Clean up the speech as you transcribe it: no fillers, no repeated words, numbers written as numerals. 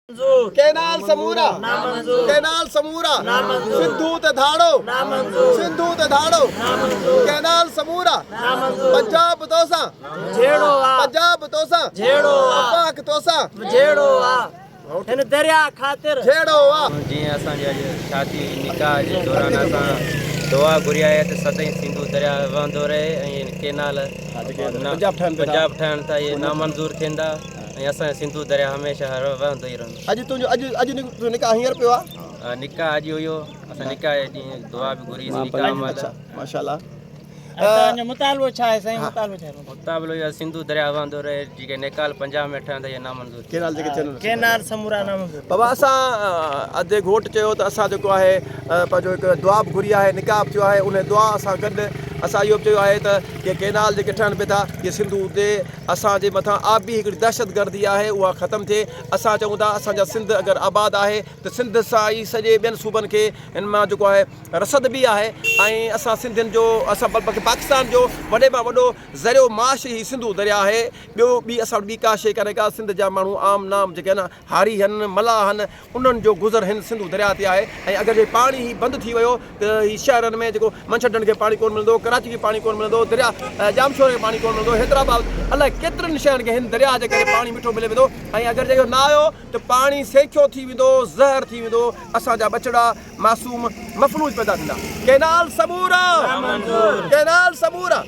Canal समूरा canal समूरा Sindhu ते धाड़ो सिंधु ते धाड़ो canal समूरा Punjab तोसा झेड़ो आ पंजाब तोसा झेड़ो आ पाक तोसा झेड़ो आ इन दरिया खातिर झेड़ो आ जी असांजी अॼु शादी निकाह जे दौरान असां दुआ घुरी आहे त सदाईं सिंधु दरिया वहंदो रहे ऐं केनाल पंजाब ठहण त इहे नामंज़ूर थींदा ऐं असांजो सिंधु दरिया हमेशह वहंदो ई रहंदो। अॼु तुंहिंजो निकाह हींअर पियो आहे निकाह अॼु हुयो असां निकाह जे ॾींहुं दुआ बि घुरी निकाह महिल माशाल्लाह मुतालबो छा आहे साईं मुतालबो छा आहे मुताबिल इहो सिंधु दरिया वहंदो रहे जेके नेकाल पंजाब में ठहंदा इहे नामंज़ूर केनाल जेके चैनल केनाल समूरा नामंज़ूर बाबा असां अधे घोट चयो त असां जेको आहे पंहिंजो हिकु दुआ बि घुरी आहे निकाह बि थियो आहे उन दुआ सां गॾु असां इहो बि चयो आहे त के केनाल जेके ठहनि पिया था इहे सिंधु ते असांजे मथां आबी हिकिड़ी दहशतगर्दी आहे उहा ख़तमु थिए असां चऊं था असांजा सिंध अगरि आबाद आहे त सिंध सां ई सॼे ॿियनि सूबनि खे हिन मां जेको आहे रसद बि आहे ऐं असां सिंधियुनि जो असां बल्कि पाकिस्तान जो वॾे मां वॾो ज़रियो माश ई सिंधु दरिया आहे ॿियो ॿी असां वटि ॿी का शइ कान्हे का सिंध जा माण्हू आम नाम जेके आहिनि हारी आहिनि मलाह आहिनि उन्हनि जो गुज़र हिन सिंधु दरिया ते आहे ऐं अगरि जे पाणी ई बंदि थी वियो त ही शहरनि में जेको मंछडनि खे पाणी कोन मिलंदो कराची खे पाणी कोन मिलंदो दरिया जामशोर खे पाणी कोन मिलंदो हैदराबाद अलाए केतिरनि शहरनि खे हिन दरिया जे करे पाणी मिठो मिले वेंदो ऐं अगरि जेको न आयो त पाणी सेखियो थी वेंदो ज़हर थी वेंदो असांजा बछड़ा मासूम मफ़लूज पैदा थींदा केनाल समूरा केनाल समूरा